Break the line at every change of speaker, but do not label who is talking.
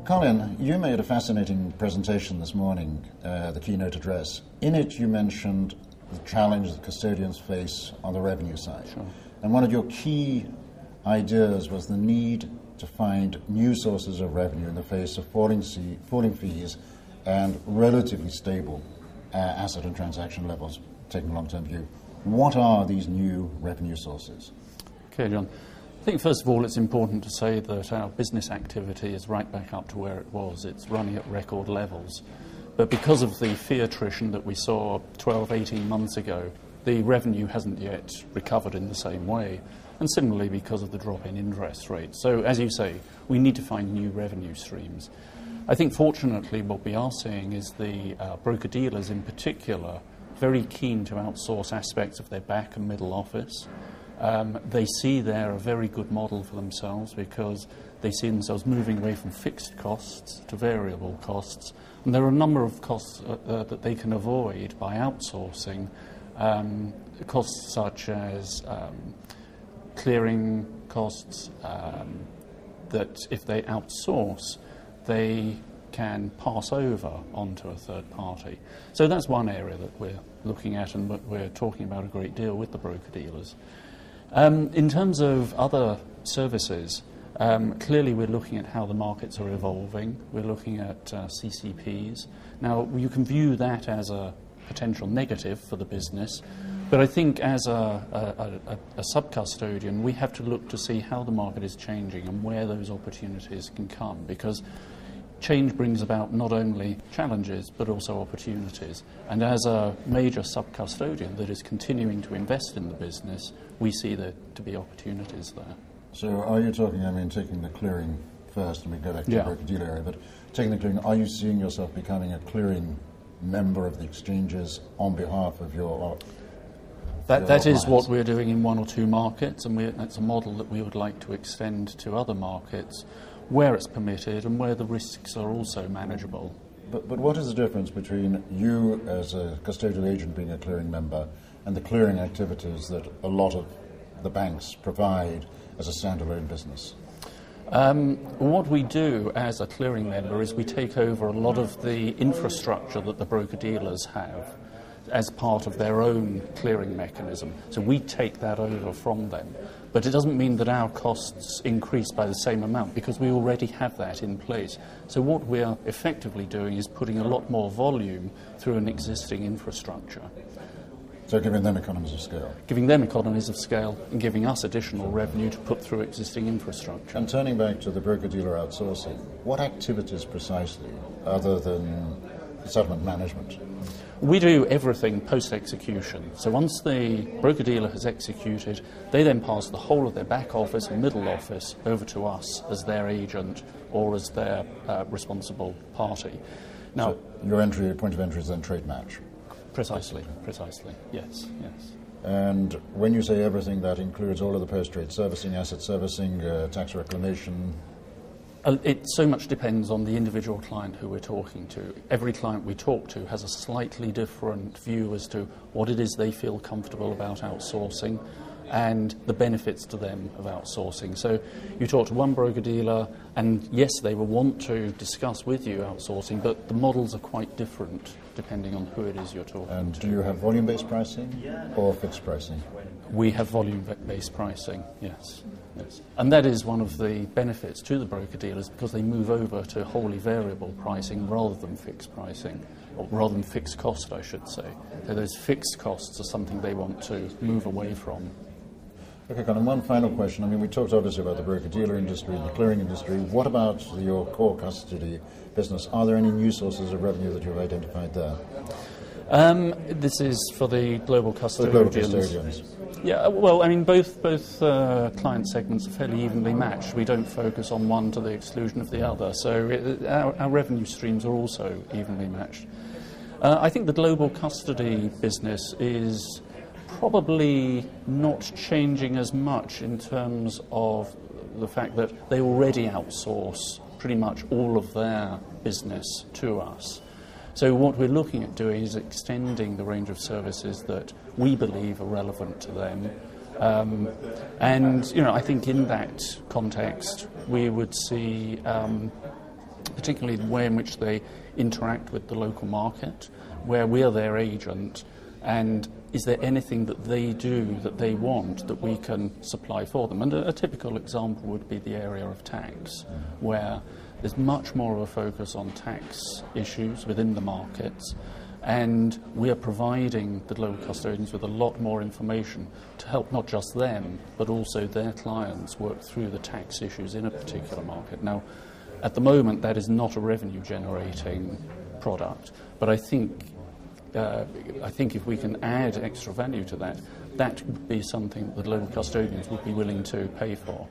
Colin, you made a fascinating presentation this morning, the keynote address. In it, you mentioned the challenge that custodians face on the revenue side.
Sure.
And one of your key ideas was the need to find new sources of revenue in the face of falling fees and relatively stable asset and transaction levels, taking a long-term view. What are these new revenue sources?
Okay, John. I think first of all it's important to say that our business activity is right back up to where it was. It's running at record levels. But because of the fee attrition that we saw 12, 18 months ago, the revenue hasn't yet recovered in the same way. And similarly because of the drop in interest rates. So as you say, we need to find new revenue streams. I think fortunately what we are seeing is the broker-dealers in particular very keen to outsource aspects of their back and middle office. They see there a very good model for themselves because they see themselves moving away from fixed costs to variable costs. And there are a number of costs that they can avoid by outsourcing, costs such as clearing costs that if they outsource, they can pass over onto a third party. So that's one area that we're looking at and we're talking about a great deal with the broker-dealers. In terms of other services, clearly we're looking at how the markets are evolving. We're looking at CCPs. Now, you can view that as a potential negative for the business, but I think as a sub-custodian, we have to look to see how the market is changing and where those opportunities can come, because change brings about not only challenges but also opportunities. And as a major sub-custodian that is continuing to invest in the business, we see there to be opportunities there.
So are you talking, taking the clearing first, and we go back to the broker-dealer area, but taking the clearing, are you seeing yourself becoming a clearing member of the exchanges on behalf of your
That is what we're doing in one or two markets, and that's a model that we would like to extend to other markets where it's permitted and where the risks are also manageable.
But what is the difference between you as a custodial agent being a clearing member and the clearing activities that a lot of the banks provide as a standalone business?
What we do as a clearing member is we take over a lot of the infrastructure that the broker-dealers have as part of their own clearing mechanism. So we take that over from them. But it doesn't mean that our costs increase by the same amount because we already have that in place. So what we are effectively doing is putting a lot more volume through an existing infrastructure.
So giving them economies of scale?
Giving them economies of scale and giving us additional revenue to put through existing infrastructure.
And turning back to the broker-dealer outsourcing, what activities precisely, other than settlement management?
We do everything post-execution. So once the broker-dealer has executed, they then pass the whole of their back office and middle office over to us as their agent or as their responsible party. Now,
so your point of entry is then trade match?
Precisely, yes.
And when you say everything, that includes all of the post-trade servicing, asset servicing, tax reclamation?
It so much depends on the individual client who we're talking to. Every client we talk to has a slightly different view as to what it is they feel comfortable about outsourcing and the benefits to them of outsourcing. So you talk to one broker-dealer and yes, they will want to discuss with you outsourcing, but the models are quite different depending on who it is you're talking to.
And do you have volume-based pricing or fixed pricing?
We have volume-based pricing, yes. And that is one of the benefits to the broker-dealers because they move over to wholly variable pricing rather than fixed pricing, or rather than fixed cost, I should say. So those fixed costs are something they want to move away from.
Okay, Colin, one final question. We talked obviously about the broker-dealer industry and the clearing industry. What about your core custody business? Are there any new sources of revenue that you've identified there?
This is for the global custodians.
The global custodians.
Yeah, well, both client segments are fairly evenly matched. We don't focus on one to the exclusion of the other. So our revenue streams are also evenly matched. I think the global custody business is probably not changing as much in terms of the fact that they already outsource pretty much all of their business to us. So what we're looking at doing is extending the range of services that we believe are relevant to them. And, I think in that context, we would see particularly the way in which they interact with the local market, where we're their agent, and is there anything that they do that they want that we can supply for them? And a typical example would be the area of tax, where there's much more of a focus on tax issues within the markets, and we are providing the local custodians with a lot more information to help not just them, but also their clients work through the tax issues in a particular market. Now, at the moment, that is not a revenue-generating product, but I think if we can add extra value to that, that would be something that local custodians would be willing to pay for.